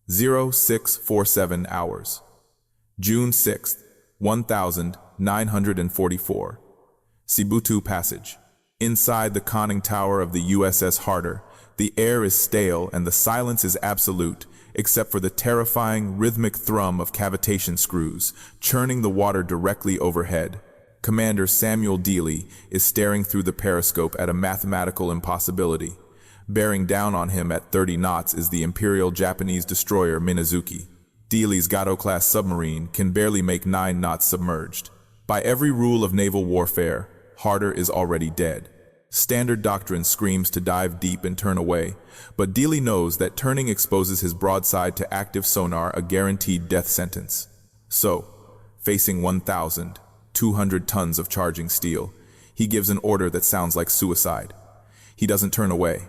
0647 hours. June 6th, 1944. Sibutu Passage. Inside the conning tower of the USS Harder, the air is stale and the silence is absolute, except for the terrifying, rhythmic thrum of cavitation screws, churning the water directly overhead. Commander Samuel Dealey is staring through the periscope at a mathematical impossibility. Bearing down on him at 30 knots is the Imperial Japanese destroyer Minazuki. Dealey's Gato-class submarine can barely make 9 knots submerged. By every rule of naval warfare, Harder is already dead. Standard doctrine screams to dive deep and turn away, but Dealey knows that turning exposes his broadside to active sonar, a guaranteed death sentence. So, facing 1,200 tons of charging steel, he gives an order that sounds like suicide. He doesn't turn away.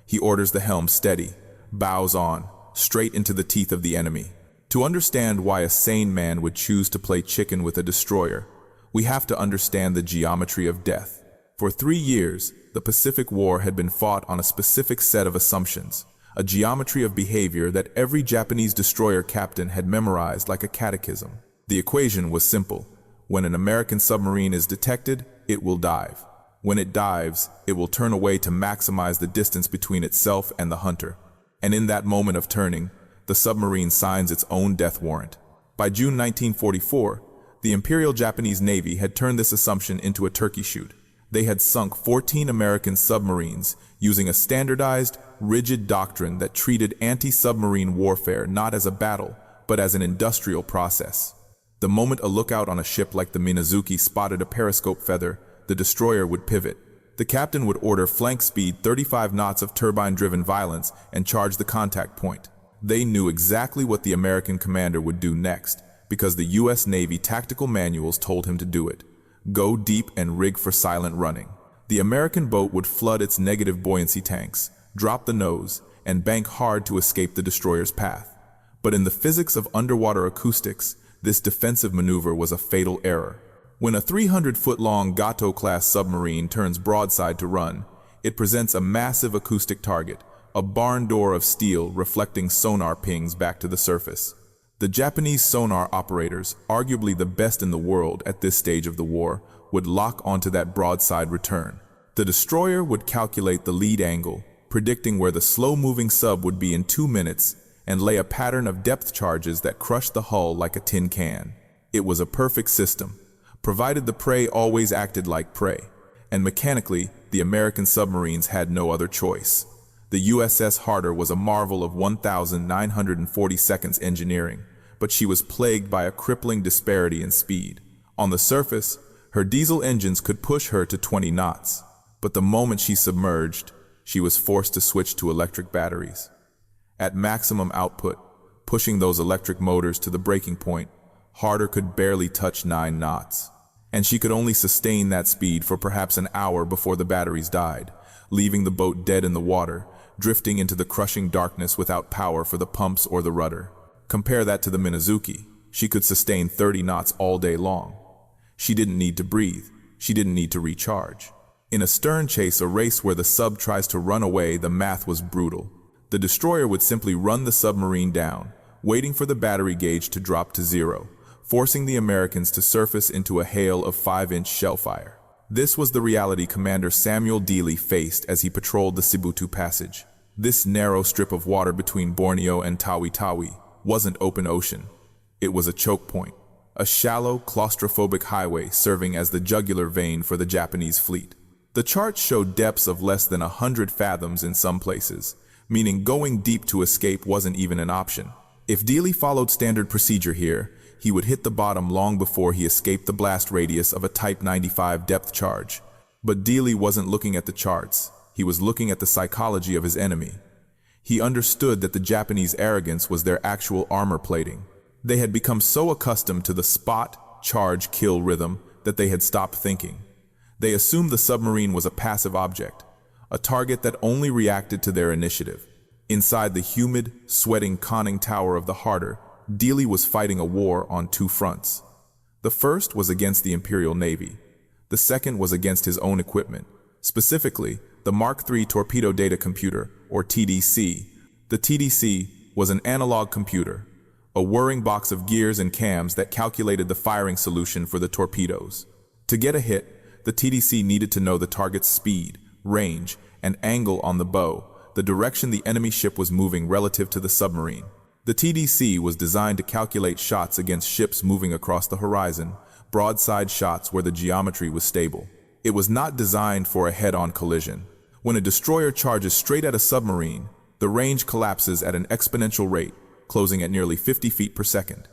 He orders the helm steady, bows on, straight into the teeth of the enemy. To understand why a sane man would choose to play chicken with a destroyer, we have to understand the geometry of death. For 3 years, the Pacific War had been fought on a specific set of assumptions, a geometry of behavior that every Japanese destroyer captain had memorized like a catechism. The equation was simple. When an American submarine is detected, it will dive. When it dives, it will turn away to maximize the distance between itself and the hunter. And in that moment of turning, the submarine signs its own death warrant. By June 1944, the Imperial Japanese Navy had turned this assumption into a turkey shoot. They had sunk 14 American submarines using a standardized, rigid doctrine that treated anti-submarine warfare not as a battle, but as an industrial process. The moment a lookout on a ship like the Minazuki spotted a periscope feather, the destroyer would pivot. The captain would order flank speed 35 knots of turbine-driven violence and charge the contact point. They knew exactly what the American commander would do next, because the U.S. Navy tactical manuals told him to do it. Go deep and rig for silent running. The American boat would flood its negative buoyancy tanks, drop the nose, and bank hard to escape the destroyer's path. But in the physics of underwater acoustics, this defensive maneuver was a fatal error. When a 300-foot-long Gato-class submarine turns broadside to run, it presents a massive acoustic target, a barn door of steel reflecting sonar pings back to the surface. The Japanese sonar operators, arguably the best in the world at this stage of the war, would lock onto that broadside return. The destroyer would calculate the lead angle, predicting where the slow-moving sub would be in 2 minutes, and lay a pattern of depth charges that crushed the hull like a tin can. It was a perfect system, provided the prey always acted like prey, and mechanically, the American submarines had no other choice. The USS Harder was a marvel of 1,940 seconds engineering, but she was plagued by a crippling disparity in speed. On the surface, her diesel engines could push her to 20 knots, but the moment she submerged, she was forced to switch to electric batteries. At maximum output, pushing those electric motors to the breaking point, Harder could barely touch 9 knots. And she could only sustain that speed for perhaps an hour before the batteries died, leaving the boat dead in the water, drifting into the crushing darkness without power for the pumps or the rudder. Compare that to the Minazuki. She could sustain 30 knots all day long. She didn't need to breathe. She didn't need to recharge. In a stern chase, a race where the sub tries to run away, the math was brutal. The destroyer would simply run the submarine down, waiting for the battery gauge to drop to 0, forcing the Americans to surface into a hail of 5-inch shellfire. This was the reality Commander Samuel Dealey faced as he patrolled the Sibutu Passage. This narrow strip of water between Borneo and Tawi-Tawi wasn't open ocean. It was a choke point, a shallow, claustrophobic highway serving as the jugular vein for the Japanese fleet. The charts showed depths of less than 100 fathoms in some places, meaning going deep to escape wasn't even an option. If Dealey followed standard procedure here, he would hit the bottom long before he escaped the blast radius of a Type 95 depth charge. But Dealey wasn't looking at the charts. He was looking at the psychology of his enemy. He understood that the Japanese arrogance was their actual armor plating. They had become so accustomed to the spot, charge, kill rhythm that they had stopped thinking. They assumed the submarine was a passive object, a target that only reacted to their initiative. Inside the humid, sweating conning tower of the Harder, Dealey was fighting a war on 2 fronts. The first was against the Imperial Navy. The second was against his own equipment, specifically the Mark III Torpedo Data Computer, or TDC. The TDC was an analog computer, a whirring box of gears and cams that calculated the firing solution for the torpedoes. To get a hit, the TDC needed to know the target's speed, range, and angle on the bow, the direction the enemy ship was moving relative to the submarine. The TDC was designed to calculate shots against ships moving across the horizon, broadside shots where the geometry was stable. It was not designed for a head-on collision. When a destroyer charges straight at a submarine, the range collapses at an exponential rate, closing at nearly 50 feet per second.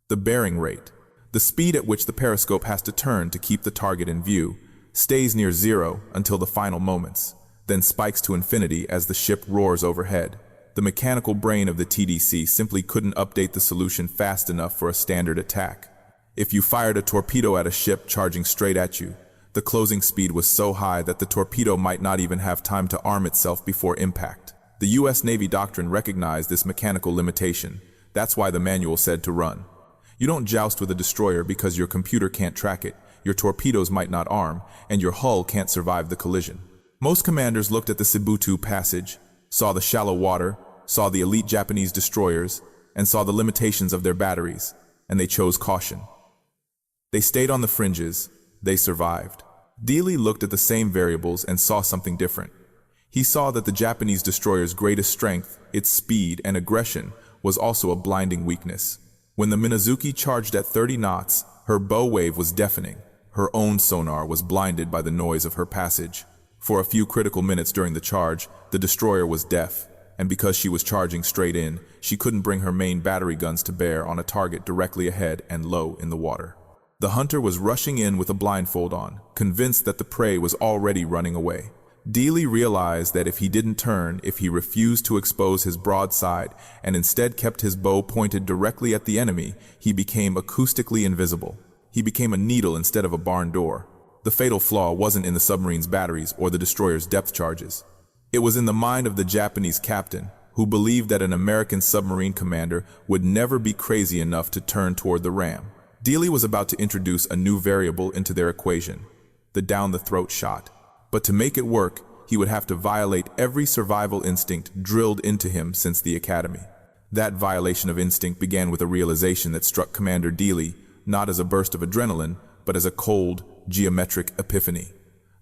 The bearing rate, the speed at which the periscope has to turn to keep the target in view, stays near zero until the final moments, then spikes to infinity as the ship roars overhead. The mechanical brain of the TDC simply couldn't update the solution fast enough for a standard attack. If you fired a torpedo at a ship charging straight at you, the closing speed was so high that the torpedo might not even have time to arm itself before impact. The U.S. Navy doctrine recognized this mechanical limitation. That's why the manual said to run. You don't joust with a destroyer because your computer can't track it, your torpedoes might not arm, and your hull can't survive the collision. Most commanders looked at the Sibutu passage, saw the shallow water, saw the elite Japanese destroyers, and saw the limitations of their batteries, and they chose caution. They stayed on the fringes. They survived. Dealey looked at the same variables and saw something different. He saw that the Japanese destroyer's greatest strength, its speed and aggression, was also a blinding weakness. When the Minazuki charged at 30 knots, her bow wave was deafening. Her own sonar was blinded by the noise of her passage. For a few critical minutes during the charge, the destroyer was deaf, and because she was charging straight in, she couldn't bring her main battery guns to bear on a target directly ahead and low in the water. The hunter was rushing in with a blindfold on, convinced that the prey was already running away. Dealey realized that if he didn't turn, if he refused to expose his broadside and instead kept his bow pointed directly at the enemy, he became acoustically invisible. He became a needle instead of a barn door. The fatal flaw wasn't in the submarine's batteries or the destroyer's depth charges. It was in the mind of the Japanese captain, who believed that an American submarine commander would never be crazy enough to turn toward the ram. Dealey was about to introduce a new variable into their equation, the down-the-throat shot. But to make it work, he would have to violate every survival instinct drilled into him since the academy. That violation of instinct began with a realization that struck Commander Dealey, not as a burst of adrenaline, but as a cold, geometric epiphany.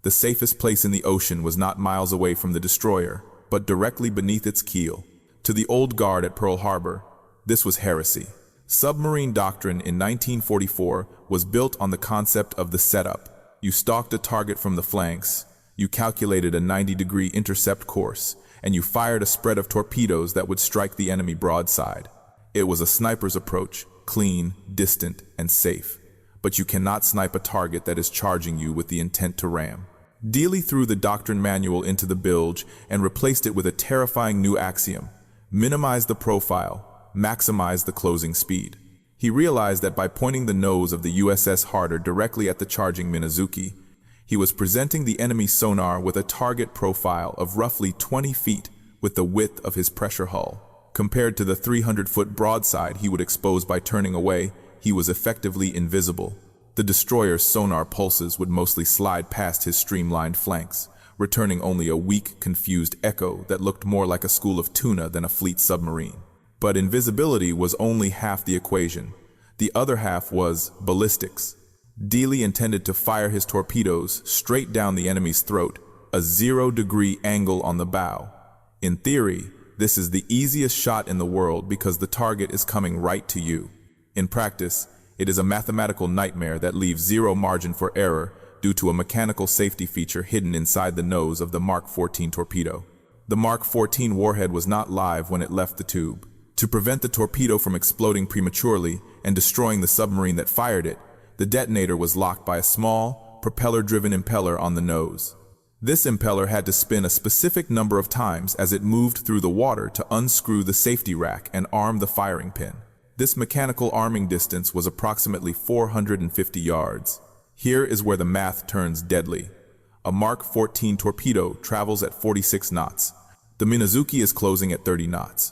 The safest place in the ocean was not miles away from the destroyer, but directly beneath its keel. To the old guard at Pearl Harbor, this was heresy. Submarine doctrine in 1944 was built on the concept of the setup. You stalked a target from the flanks, you calculated a 90-degree intercept course, and you fired a spread of torpedoes that would strike the enemy broadside. It was a sniper's approach, clean, distant, and safe. But you cannot snipe a target that is charging you with the intent to ram. Dealey threw the doctrine manual into the bilge and replaced it with a terrifying new axiom: minimize the profile, maximize the closing speed. He realized that by pointing the nose of the USS Harder directly at the charging Minazuki, he was presenting the enemy sonar with a target profile of roughly 20 feet with the width of his pressure hull. Compared to the 300-foot broadside he would expose by turning away, he was effectively invisible. The destroyer's sonar pulses would mostly slide past his streamlined flanks, returning only a weak, confused echo that looked more like a school of tuna than a fleet submarine. But invisibility was only half the equation. The other half was ballistics. Dealey intended to fire his torpedoes straight down the enemy's throat, a 0-degree angle on the bow. In theory, this is the easiest shot in the world because the target is coming right to you. In practice, it is a mathematical nightmare that leaves zero margin for error due to a mechanical safety feature hidden inside the nose of the Mark 14 torpedo. The Mark 14 warhead was not live when it left the tube. To prevent the torpedo from exploding prematurely and destroying the submarine that fired it, the detonator was locked by a small, propeller-driven impeller on the nose. This impeller had to spin a specific number of times as it moved through the water to unscrew the safety rack and arm the firing pin. This mechanical arming distance was approximately 450 yards. Here is where the math turns deadly. A Mark 14 torpedo travels at 46 knots. The Minazuki is closing at 30 knots.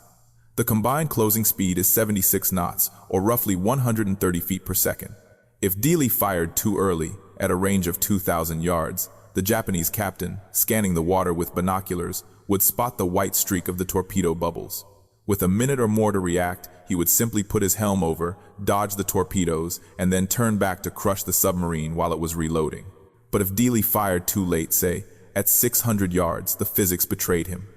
The combined closing speed is 76 knots, or roughly 130 feet per second. If Dealey fired too early, at a range of 2,000 yards, the Japanese captain, scanning the water with binoculars, would spot the white streak of the torpedo bubbles. With a minute or more to react, he would simply put his helm over, dodge the torpedoes, and then turn back to crush the submarine while it was reloading. But if Dealey fired too late, say, at 600 yards, the physics betrayed him.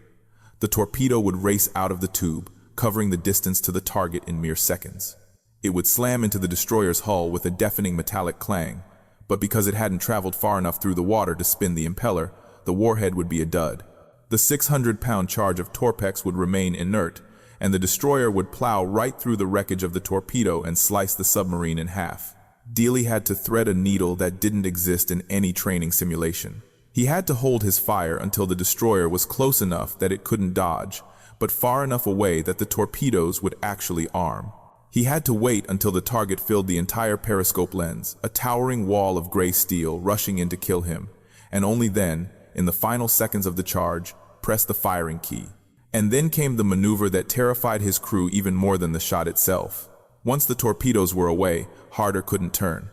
The torpedo would race out of the tube, covering the distance to the target in mere seconds. It would slam into the destroyer's hull with a deafening metallic clang, but because it hadn't traveled far enough through the water to spin the impeller, the warhead would be a dud. The 600-pound charge of Torpex would remain inert, and the destroyer would plow right through the wreckage of the torpedo and slice the submarine in half. Dealey had to thread a needle that didn't exist in any training simulation. He had to hold his fire until the destroyer was close enough that it couldn't dodge, but far enough away that the torpedoes would actually arm. He had to wait until the target filled the entire periscope lens, a towering wall of gray steel rushing in to kill him, and only then, in the final seconds of the charge, press the firing key. And then came the maneuver that terrified his crew even more than the shot itself. Once the torpedoes were away, Harder couldn't turn.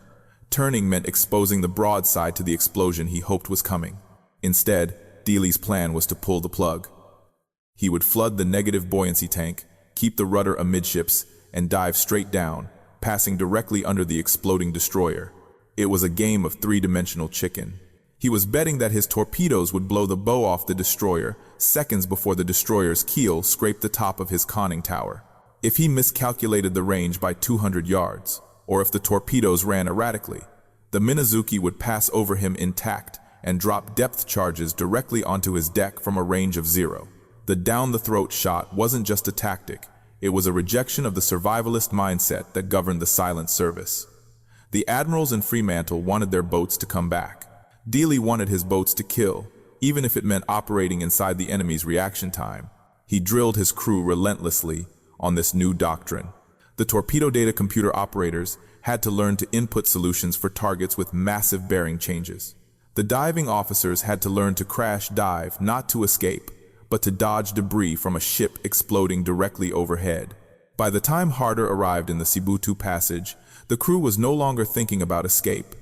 Turning meant exposing the broadside to the explosion he hoped was coming. Instead, Dealey's plan was to pull the plug. He would flood the negative buoyancy tank, keep the rudder amidships, and dive straight down, passing directly under the exploding destroyer. It was a game of three-dimensional chicken. He was betting that his torpedoes would blow the bow off the destroyer seconds before the destroyer's keel scraped the top of his conning tower. If he miscalculated the range by 200 yards, or if the torpedoes ran erratically, the Minazuki would pass over him intact and drop depth charges directly onto his deck from a range of 0. The down-the-throat shot wasn't just a tactic, it was a rejection of the survivalist mindset that governed the silent service. The admirals in Fremantle wanted their boats to come back. Dealey wanted his boats to kill, even if it meant operating inside the enemy's reaction time. He drilled his crew relentlessly on this new doctrine. The torpedo data computer operators had to learn to input solutions for targets with massive bearing changes. The diving officers had to learn to crash dive not to escape, but to dodge debris from a ship exploding directly overhead. By the time Harder arrived in the Sibutu Passage, the crew was no longer thinking about escape.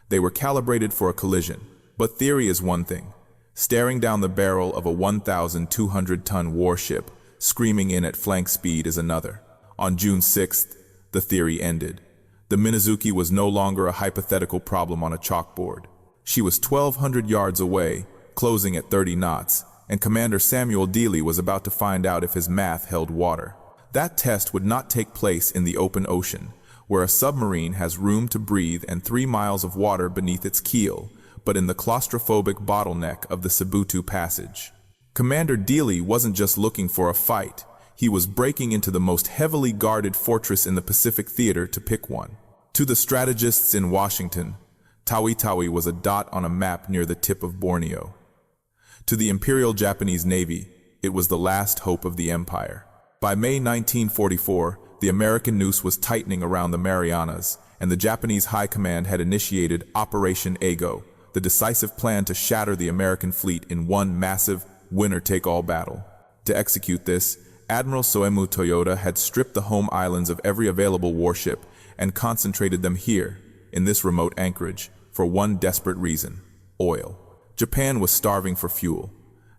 They were calibrated for a collision, but theory is one thing. Staring down the barrel of a 1,200-ton warship, screaming in at flank speed is another. On June 6th, the theory ended. The Minazuki was no longer a hypothetical problem on a chalkboard. She was 1,200 yards away, closing at 30 knots, and Commander Samuel Dealey was about to find out if his math held water. That test would not take place in the open ocean, where a submarine has room to breathe and 3 miles of water beneath its keel, but in the claustrophobic bottleneck of the Sibutu Passage. Commander Dealey wasn't just looking for a fight, he was breaking into the most heavily guarded fortress in the Pacific Theater to pick one. To the strategists in Washington, Tawi Tawi was a dot on a map near the tip of Borneo. To the Imperial Japanese Navy, it was the last hope of the empire. By May 1944, the American noose was tightening around the Marianas, and the Japanese High Command had initiated Operation Ago, the decisive plan to shatter the American fleet in one massive, winner-take-all battle. To execute this, Admiral Soemu Toyoda had stripped the home islands of every available warship and concentrated them here, in this remote anchorage, for one desperate reason: oil. Japan was starving for fuel.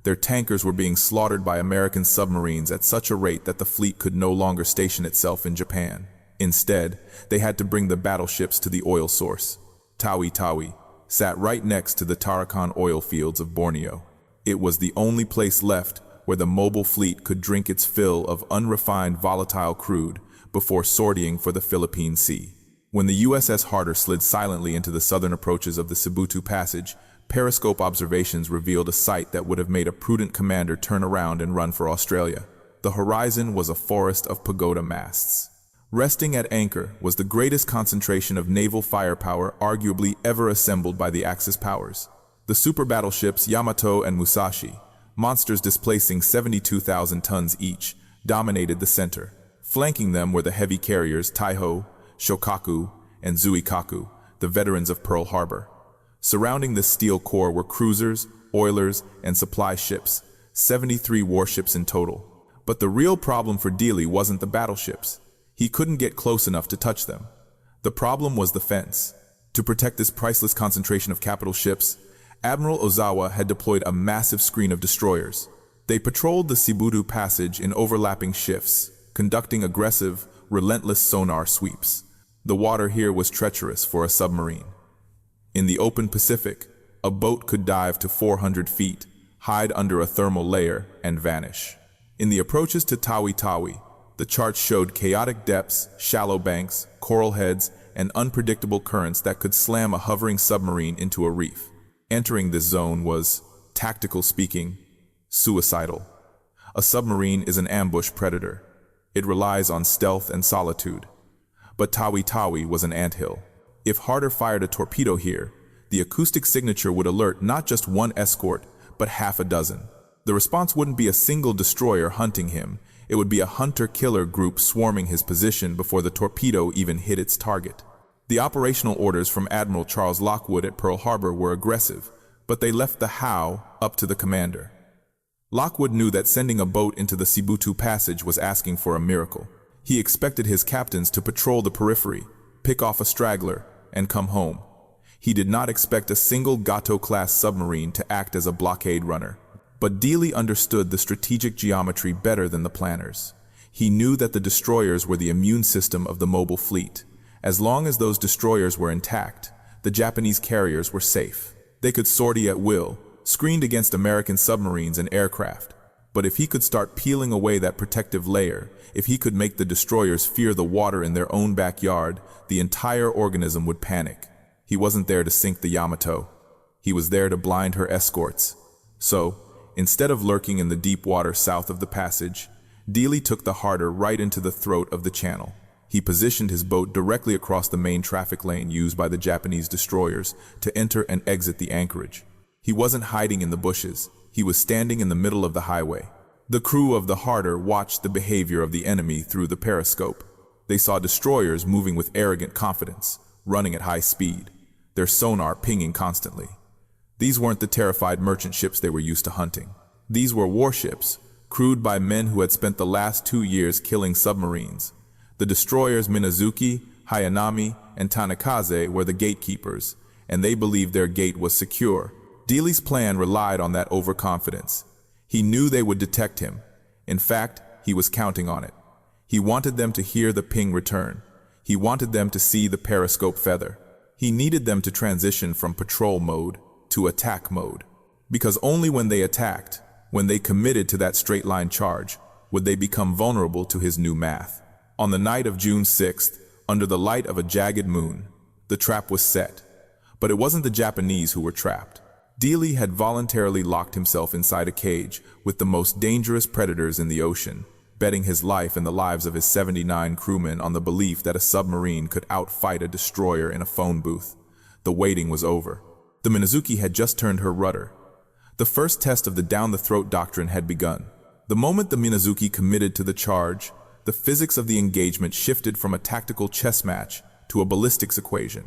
Their tankers were being slaughtered by American submarines at such a rate that the fleet could no longer station itself in Japan. Instead, they had to bring the battleships to the oil source. Tawi Tawi sat right next to the Tarakan oil fields of Borneo. It was the only place left where the mobile fleet could drink its fill of unrefined volatile crude before sortying for the Philippine Sea. When the USS Harder slid silently into the southern approaches of the Sibutu Passage, periscope observations revealed a sight that would have made a prudent commander turn around and run for Australia. The horizon was a forest of pagoda masts. Resting at anchor was the greatest concentration of naval firepower arguably ever assembled by the Axis powers. The super battleships Yamato and Musashi, monsters displacing 72,000 tons each, dominated the center. Flanking them were the heavy carriers Taiho, Shokaku, and Zuikaku, the veterans of Pearl Harbor. Surrounding this steel core were cruisers, oilers, and supply ships, 73 warships in total. But the real problem for Dealey wasn't the battleships. He couldn't get close enough to touch them. The problem was the fence. To protect this priceless concentration of capital ships, Admiral Ozawa had deployed a massive screen of destroyers. They patrolled the Sibutu Passage in overlapping shifts, conducting aggressive, relentless sonar sweeps. The water here was treacherous for a submarine. In the open Pacific, a boat could dive to 400 feet, hide under a thermal layer, and vanish. In the approaches to Tawi-Tawi, the charts showed chaotic depths, shallow banks, coral heads, and unpredictable currents that could slam a hovering submarine into a reef. Entering this zone was, tactical speaking, suicidal. A submarine is an ambush predator. It relies on stealth and solitude. But Tawi-Tawi was an anthill. If Harder fired a torpedo here, the acoustic signature would alert not just one escort, but half a dozen. The response wouldn't be a single destroyer hunting him. It would be a hunter-killer group swarming his position before the torpedo even hit its target. The operational orders from Admiral Charles Lockwood at Pearl Harbor were aggressive, but they left the how up to the commander. Lockwood knew that sending a boat into the Sibutu Passage was asking for a miracle. He expected his captains to patrol the periphery, pick off a straggler, and come home. He did not expect a single Gato-class submarine to act as a blockade runner. But Dealey understood the strategic geometry better than the planners. He knew that the destroyers were the immune system of the mobile fleet. As long as those destroyers were intact, the Japanese carriers were safe. They could sortie at will, screened against American submarines and aircraft. But if he could start peeling away that protective layer, if he could make the destroyers fear the water in their own backyard, the entire organism would panic. He wasn't there to sink the Yamato. He was there to blind her escorts. So, instead of lurking in the deep water south of the passage, Dealey took the Harder right into the throat of the channel. He positioned his boat directly across the main traffic lane used by the Japanese destroyers to enter and exit the anchorage. He wasn't hiding in the bushes. He was standing in the middle of the highway. The crew of the Harder watched the behavior of the enemy through the periscope. They saw destroyers moving with arrogant confidence, running at high speed, their sonar pinging constantly. These weren't the terrified merchant ships they were used to hunting. These were warships, crewed by men who had spent the last 2 years killing submarines. The destroyers Minazuki, Hayanami, and Tanikaze were the gatekeepers, and they believed their gate was secure. Dealey's plan relied on that overconfidence. He knew they would detect him. In fact, he was counting on it. He wanted them to hear the ping return. He wanted them to see the periscope feather. He needed them to transition from patrol mode to attack mode. Because only when they attacked, when they committed to that straight-line charge, would they become vulnerable to his new math. On the night of June 6th, under the light of a jagged moon, the trap was set. But it wasn't the Japanese who were trapped. Dealey had voluntarily locked himself inside a cage with the most dangerous predators in the ocean, betting his life and the lives of his 79 crewmen on the belief that a submarine could outfight a destroyer in a phone booth. The waiting was over. The Minazuki had just turned her rudder. The first test of the down-the-throat doctrine had begun. The moment the Minazuki committed to the charge, the physics of the engagement shifted from a tactical chess match to a ballistics equation.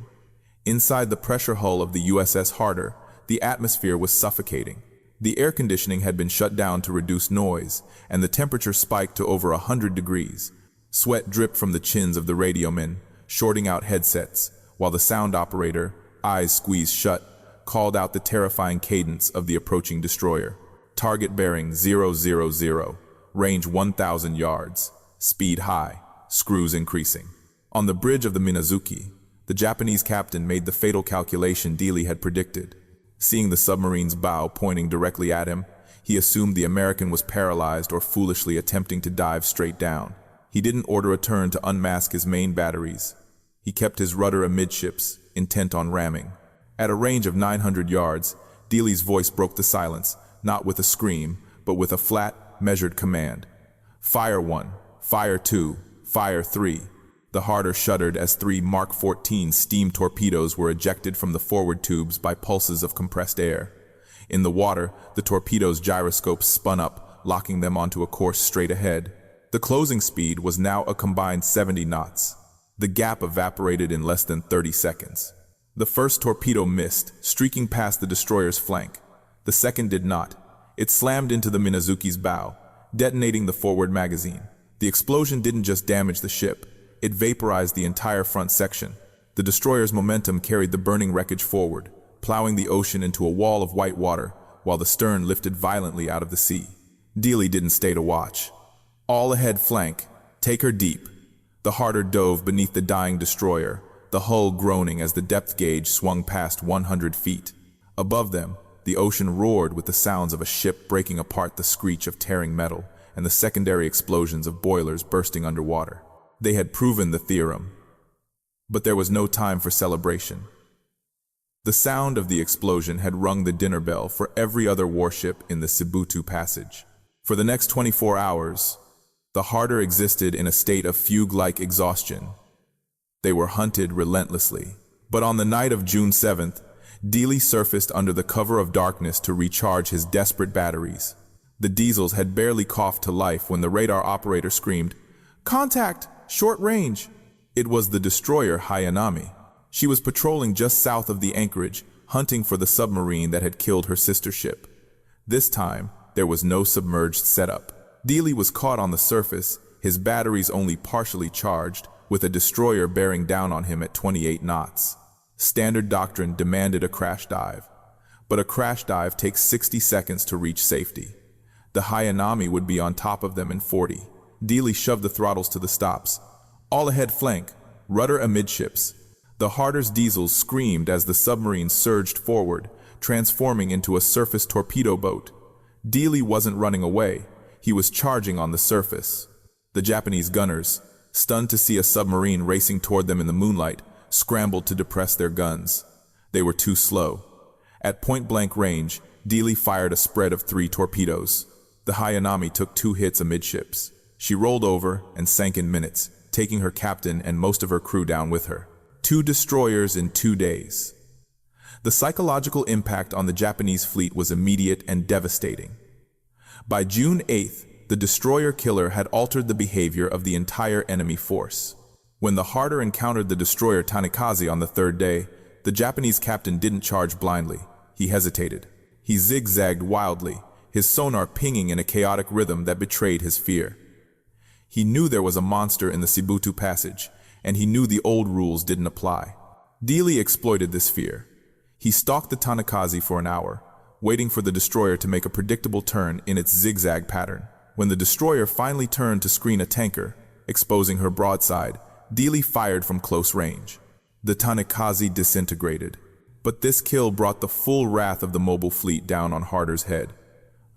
Inside the pressure hull of the USS Harder, the atmosphere was suffocating. The air conditioning had been shut down to reduce noise, and the temperature spiked to over 100 degrees. Sweat dripped from the chins of the radiomen, shorting out headsets, while the sound operator, eyes squeezed shut, called out the terrifying cadence of the approaching destroyer. Target bearing 000, range 1,000 yards, speed high, screws increasing. On the bridge of the Minazuki, the Japanese captain made the fatal calculation Dealey had predicted. Seeing the submarine's bow pointing directly at him, he assumed the American was paralyzed or foolishly attempting to dive straight down. He didn't order a turn to unmask his main batteries. He kept his rudder amidships, intent on ramming. At a range of 900 yards, Dealey's voice broke the silence, not with a scream, but with a flat, measured command. Fire 1, Fire 2, Fire 3. The Harder shuddered as 3 Mark 14 steam torpedoes were ejected from the forward tubes by pulses of compressed air. In the water, the torpedoes' gyroscopes spun up, locking them onto a course straight ahead. The closing speed was now a combined 70 knots. The gap evaporated in less than 30 seconds. The first torpedo missed, streaking past the destroyer's flank. The second did not. It slammed into the Minazuki's bow, detonating the forward magazine. The explosion didn't just damage the ship. It vaporized the entire front section. The destroyer's momentum carried the burning wreckage forward, plowing the ocean into a wall of white water, while the stern lifted violently out of the sea. Dealey didn't stay to watch. All ahead flank, take her deep. The Harder dove beneath the dying destroyer, the hull groaning as the depth gauge swung past 100 feet. Above them, the ocean roared with the sounds of a ship breaking apart, the screech of tearing metal, and the secondary explosions of boilers bursting underwater. They had proven the theorem. But there was no time for celebration. The sound of the explosion had rung the dinner bell for every other warship in the Sibutu Passage. For the next 24 hours, the Harder existed in a state of fugue-like exhaustion. They were hunted relentlessly. But on the night of June 7th, Dealey surfaced under the cover of darkness to recharge his desperate batteries. The diesels had barely coughed to life when the radar operator screamed, "Contact! Short range!" It was the destroyer Hayanami. She was patrolling just south of the anchorage, hunting for the submarine that had killed her sister ship. This time, there was no submerged setup. Dealey was caught on the surface, his batteries only partially charged, with a destroyer bearing down on him at 28 knots. Standard doctrine demanded a crash dive, but a crash dive takes 60 seconds to reach safety. The Hayanami would be on top of them in 40. Dealey shoved the throttles to the stops. All ahead flank, rudder amidships. The Harder's diesels screamed as the submarine surged forward, transforming into a surface torpedo boat. Dealey wasn't running away, he was charging on the surface. The Japanese gunners, stunned to see a submarine racing toward them in the moonlight, scrambled to depress their guns. They were too slow. At point-blank range, Dealey fired a spread of 3 torpedoes. The Hayanami took 2 hits amidships. She rolled over and sank in minutes, taking her captain and most of her crew down with her. 2 destroyers in 2 days. The psychological impact on the Japanese fleet was immediate and devastating. By June 8th, the destroyer killer had altered the behavior of the entire enemy force. When the Harder encountered the destroyer Tanikaze on the 3rd day, the Japanese captain didn't charge blindly. He hesitated. He zigzagged wildly, his sonar pinging in a chaotic rhythm that betrayed his fear. He knew there was a monster in the Sibutu Passage, and he knew the old rules didn't apply. Dealey exploited this fear. He stalked the Tanikaze for an hour, waiting for the destroyer to make a predictable turn in its zigzag pattern. When the destroyer finally turned to screen a tanker, exposing her broadside, Dealey fired from close range. The Tanikaze disintegrated. But this kill brought the full wrath of the mobile fleet down on Harder's head.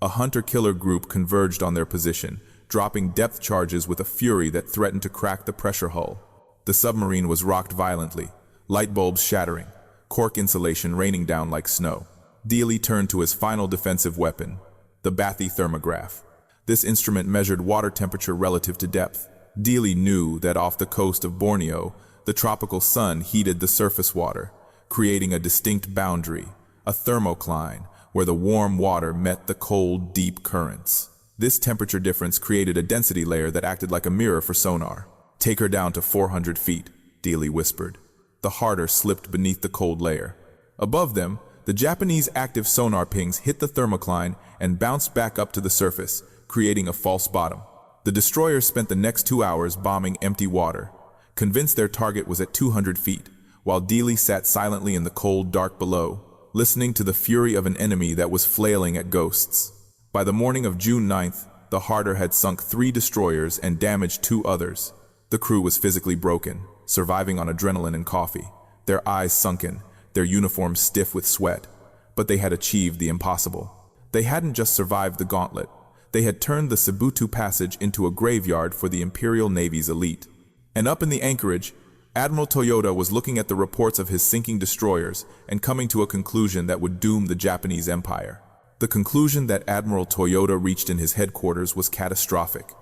A hunter-killer group converged on their position, dropping depth charges with a fury that threatened to crack the pressure hull. The submarine was rocked violently, light bulbs shattering, cork insulation raining down like snow. Dealey turned to his final defensive weapon, the bathythermograph. This instrument measured water temperature relative to depth. Dealey knew that off the coast of Borneo, the tropical sun heated the surface water, creating a distinct boundary, a thermocline, where the warm water met the cold, deep currents. This temperature difference created a density layer that acted like a mirror for sonar. "Take her down to 400 feet, Dealey whispered. The Harder slipped beneath the cold layer. Above them, the Japanese active sonar pings hit the thermocline and bounced back up to the surface, creating a false bottom. The destroyers spent the next 2 hours bombing empty water, convinced their target was at 200 feet, while Dealey sat silently in the cold dark below, listening to the fury of an enemy that was flailing at ghosts. By the morning of June 9th, the Harder had sunk 3 destroyers and damaged 2 others. The crew was physically broken, surviving on adrenaline and coffee, their eyes sunken, their uniforms stiff with sweat. But they had achieved the impossible. They hadn't just survived the gauntlet. They had turned the Sibutu Passage into a graveyard for the Imperial Navy's elite. And up in the anchorage, Admiral Toyota was looking at the reports of his sinking destroyers and coming to a conclusion that would doom the Japanese Empire. The conclusion that Admiral Toyota reached in his headquarters was catastrophic.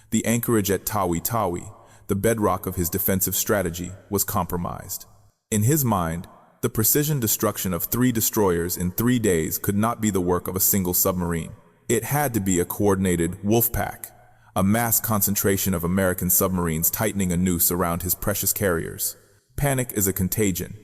The anchorage at Tawi-Tawi, the bedrock of his defensive strategy, was compromised. In his mind, the precision destruction of 3 destroyers in 3 days could not be the work of a single submarine. It had to be a coordinated wolf pack, a mass concentration of American submarines tightening a noose around his precious carriers. Panic is a contagion,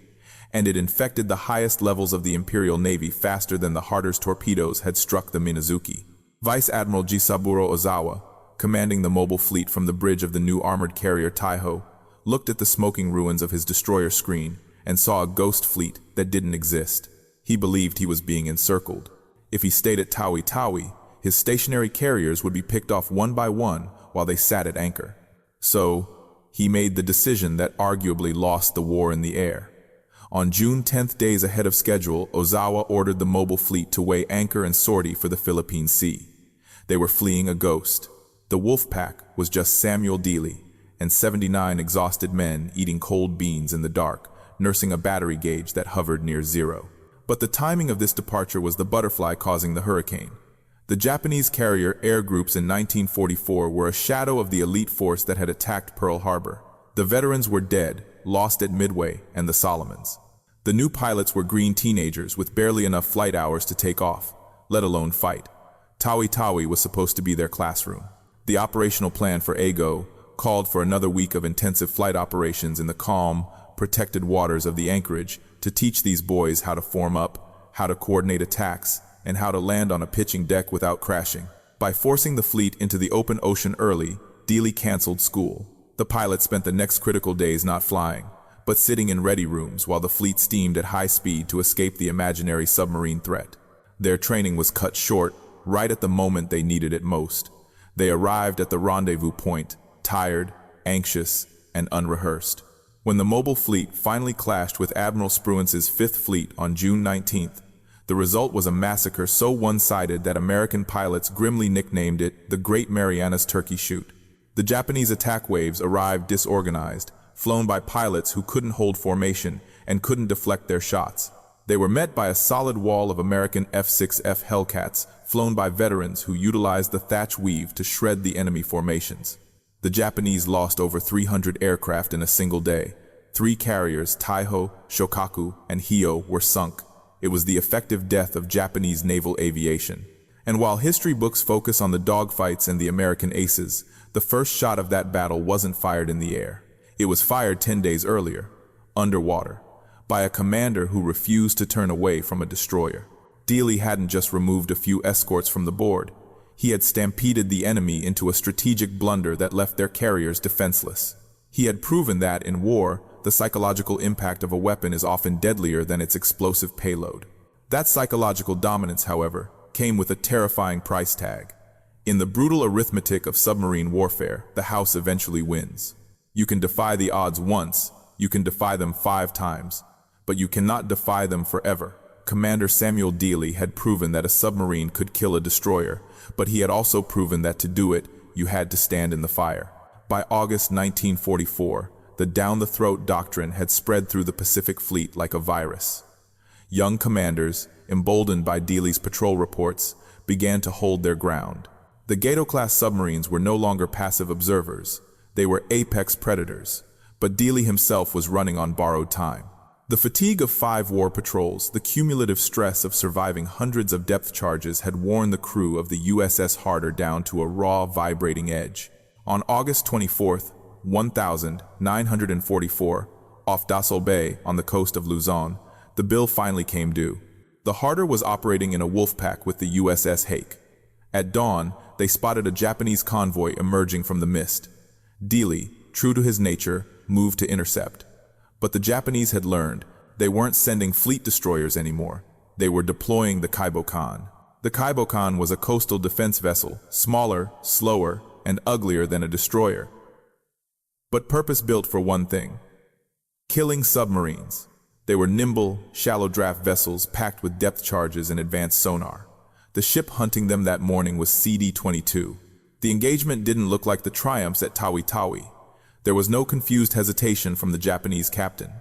and it infected the highest levels of the Imperial Navy faster than the Harder's torpedoes had struck the Minazuki. Vice Admiral Jisaburo Ozawa, commanding the mobile fleet from the bridge of the new armored carrier Taiho, looked at the smoking ruins of his destroyer screen and saw a ghost fleet that didn't exist. He believed he was being encircled. If he stayed at Tawi-Tawi, his stationary carriers would be picked off one by one while they sat at anchor. So, he made the decision that arguably lost the war in the air. On June 10th, days ahead of schedule, Ozawa ordered the mobile fleet to weigh anchor and sortie for the Philippine Sea. They were fleeing a ghost. The wolf pack was just Samuel Dealey and 79 exhausted men eating cold beans in the dark, nursing a battery gauge that hovered near zero. But the timing of this departure was the butterfly causing the hurricane. The Japanese carrier air groups in 1944 were a shadow of the elite force that had attacked Pearl Harbor. The veterans were dead, lost at Midway and the Solomons. The new pilots were green teenagers with barely enough flight hours to take off, let alone fight. Tawi-Tawi was supposed to be their classroom. The operational plan for AGO called for another week of intensive flight operations in the calm, protected waters of the anchorage to teach these boys how to form up, how to coordinate attacks, and how to land on a pitching deck without crashing. By forcing the fleet into the open ocean early, Dealey canceled school. The pilots spent the next critical days not flying, but sitting in ready rooms while the fleet steamed at high speed to escape the imaginary submarine threat. Their training was cut short, right at the moment they needed it most. They arrived at the rendezvous point, tired, anxious, and unrehearsed. When the mobile fleet finally clashed with Admiral Spruance's Fifth Fleet on June 19th, the result was a massacre so one-sided that American pilots grimly nicknamed it the Great Marianas Turkey Shoot. The Japanese attack waves arrived disorganized, flown by pilots who couldn't hold formation and couldn't deflect their shots. They were met by a solid wall of American F-6F Hellcats, flown by veterans who utilized the thatch weave to shred the enemy formations. The Japanese lost over 300 aircraft in a single day. 3 carriers, Taiho, Shokaku, and Hio, were sunk. It was the effective death of Japanese naval aviation. And while history books focus on the dogfights and the American aces, the first shot of that battle wasn't fired in the air. It was fired 10 days earlier, underwater, by a commander who refused to turn away from a destroyer. Dealey hadn't just removed a few escorts from the board. He had stampeded the enemy into a strategic blunder that left their carriers defenseless. He had proven that, in war, the psychological impact of a weapon is often deadlier than its explosive payload. That psychological dominance, however, came with a terrifying price tag. In the brutal arithmetic of submarine warfare, the house eventually wins. You can defy the odds once, you can defy them 5 times, but you cannot defy them forever. Commander Samuel Dealey had proven that a submarine could kill a destroyer, but he had also proven that to do it, you had to stand in the fire. By August 1944, the down-the-throat doctrine had spread through the Pacific Fleet like a virus. Young commanders, emboldened by Dealey's patrol reports, began to hold their ground. The Gato-class submarines were no longer passive observers. They were apex predators. But Dealey himself was running on borrowed time. The fatigue of 5 war patrols, the cumulative stress of surviving hundreds of depth charges had worn the crew of the USS Harder down to a raw, vibrating edge. On August 24th, 1944, off Dassel Bay on the coast of Luzon, the bill finally came due. The Harder was operating in a wolf pack with the USS Hake. At dawn, they spotted a Japanese convoy emerging from the mist. Dealey, true to his nature, moved to intercept. But the Japanese had learned they weren't sending fleet destroyers anymore. They were deploying the Kaibokan. The Kaibokan was a coastal defense vessel, smaller, slower, and uglier than a destroyer, but purpose-built for one thing: killing submarines. They were nimble, shallow-draft vessels packed with depth charges and advanced sonar. The ship hunting them that morning was CD-22. The engagement didn't look like the triumphs at Tawi-Tawi. There was no confused hesitation from the Japanese captain.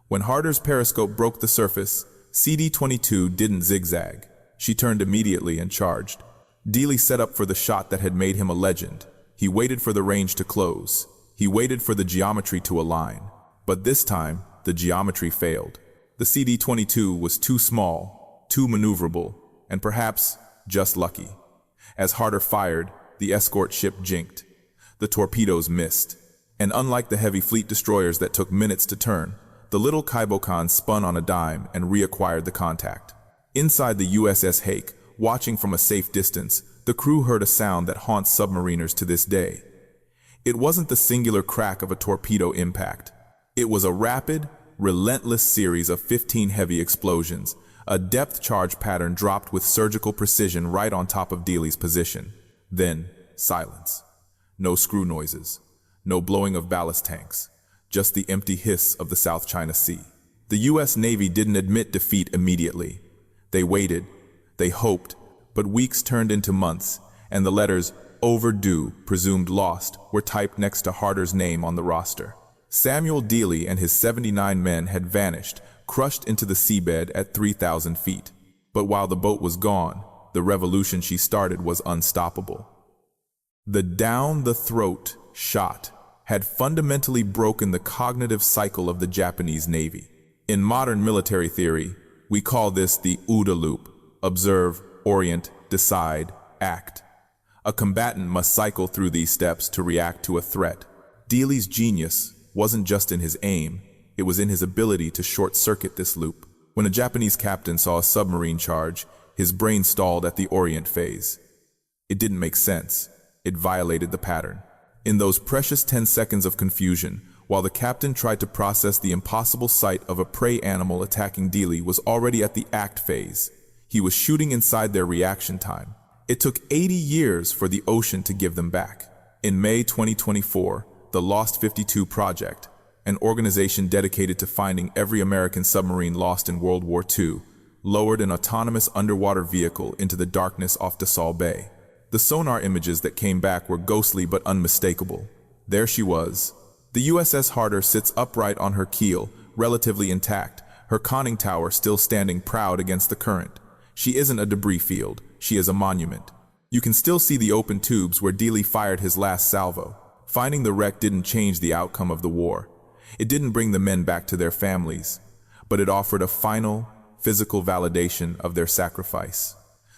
When Harder's periscope broke the surface, CD-22 didn't zigzag. She turned immediately and charged. Dealey set up for the shot that had made him a legend. He waited for the range to close. He waited for the geometry to align. But this time, the geometry failed. The CD-22 was too small, too maneuverable, and perhaps just lucky. As Harder fired, the escort ship jinked. The torpedoes missed. And unlike the heavy fleet destroyers that took minutes to turn, the little Kaibokan spun on a dime and reacquired the contact. Inside the USS Hake, watching from a safe distance, the crew heard a sound that haunts submariners to this day. It wasn't the singular crack of a torpedo impact. It was a rapid, relentless series of 15 heavy explosions, A depth charge pattern dropped with surgical precision right on top of Dealey's position. Then, silence. No screw noises. No blowing of ballast tanks. Just the empty hiss of the South China Sea. The U.S. Navy didn't admit defeat immediately. They waited. They hoped. But weeks turned into months, and the letters "overdue," presumed lost, were typed next to Harder's name on the roster. Samuel Dealey and his 79 men had vanished, crushed into the seabed at 3,000 feet. But while the boat was gone, the revolution she started was unstoppable. The down-the-throat shot had fundamentally broken the cognitive cycle of the Japanese Navy. In modern military theory, we call this the OODA loop: observe, orient, decide, act. A combatant must cycle through these steps to react to a threat. Dealey's genius wasn't just in his aim, it was in his ability to short-circuit this loop. When a Japanese captain saw a submarine charge, his brain stalled at the orient phase. It didn't make sense. It violated the pattern. In those precious 10 seconds of confusion, while the captain tried to process the impossible sight of a prey animal attacking, Dealey was already at the act phase. He was shooting inside their reaction time. It took 80 years for the ocean to give them back. In May 2024, the Lost 52 Project, an organization dedicated to finding every American submarine lost in World War II, lowered an autonomous underwater vehicle into the darkness off Dessau Bay. The sonar images that came back were ghostly but unmistakable. There she was. The USS Harder sits upright on her keel, relatively intact, her conning tower still standing proud against the current. She isn't a debris field, she is a monument. You can still see the open tubes where Dealey fired his last salvo. Finding the wreck didn't change the outcome of the war. It didn't bring the men back to their families, but it offered a final, physical validation of their sacrifice.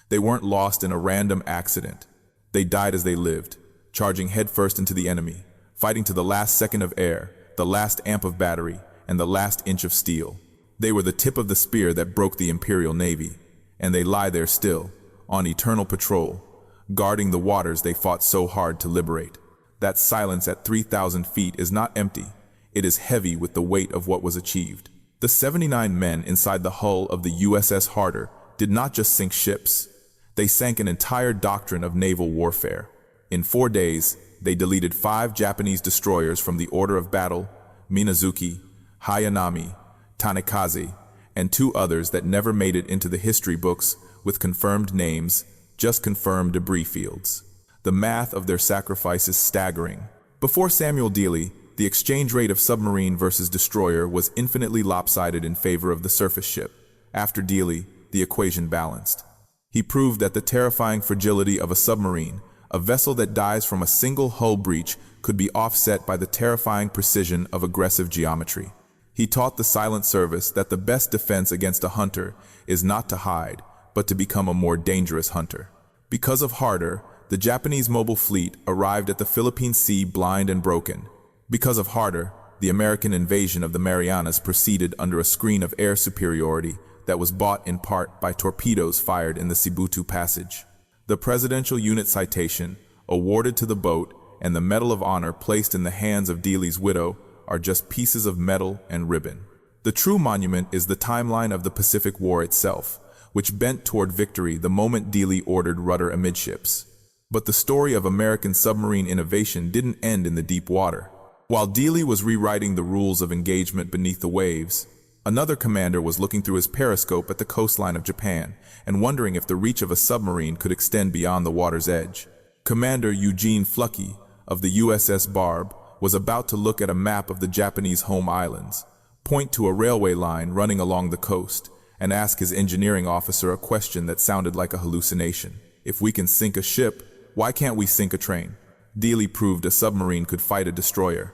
They weren't lost in a random accident. They died as they lived, charging headfirst into the enemy, fighting to the last second of air, the last amp of battery, and the last inch of steel. They were the tip of the spear that broke the Imperial Navy, and they lie there still, on eternal patrol, guarding the waters they fought so hard to liberate. That silence at 3,000 feet is not empty. It is heavy with the weight of what was achieved. The 79 men inside the hull of the USS Harder did not just sink ships. They sank an entire doctrine of naval warfare. In 4 days, they deleted 5 Japanese destroyers from the order of battle, Minazuki, Hayanami, Tanikaze, and 2 others that never made it into the history books with confirmed names, just confirmed debris fields. The math of their sacrifice is staggering. Before Samuel Dealey, the exchange rate of submarine versus destroyer was infinitely lopsided in favor of the surface ship. After Dealey, the equation balanced. He proved that the terrifying fragility of a submarine, a vessel that dies from a single hull breach, could be offset by the terrifying precision of aggressive geometry. He taught the silent service that the best defense against a hunter is not to hide, but to become a more dangerous hunter. Because of Harder, the Japanese mobile fleet arrived at the Philippine Sea blind and broken. Because of Harder, the American invasion of the Marianas proceeded under a screen of air superiority that was bought in part by torpedoes fired in the Sibutu Passage. The Presidential Unit Citation, awarded to the boat, and the Medal of Honor placed in the hands of Dealey's widow are just pieces of metal and ribbon. The true monument is the timeline of the Pacific War itself, which bent toward victory the moment Dealey ordered rudder amidships. But the story of American submarine innovation didn't end in the deep water. While Dealey was rewriting the rules of engagement beneath the waves, another commander was looking through his periscope at the coastline of Japan and wondering if the reach of a submarine could extend beyond the water's edge. Commander Eugene Fluckey of the USS Barb was about to look at a map of the Japanese home islands, point to a railway line running along the coast, and ask his engineering officer a question that sounded like a hallucination. If we can sink a ship, why can't we sink a train? Dealey proved a submarine could fight a destroyer.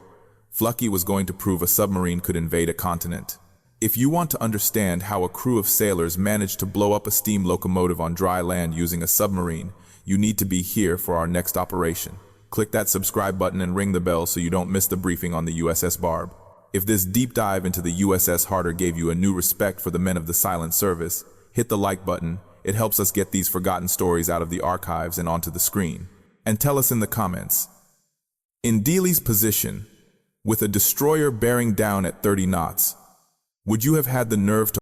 Fluckey was going to prove a submarine could invade a continent. If you want to understand how a crew of sailors managed to blow up a steam locomotive on dry land using a submarine, you need to be here for our next operation. Click that subscribe button and ring the bell so you don't miss the briefing on the USS Barb. If this deep dive into the USS Harder gave you a new respect for the men of the silent service, hit the like button. It helps us get these forgotten stories out of the archives and onto the screen. And tell us in the comments. In Dealey's position, with a destroyer bearing down at 30 knots, would you have had the nerve to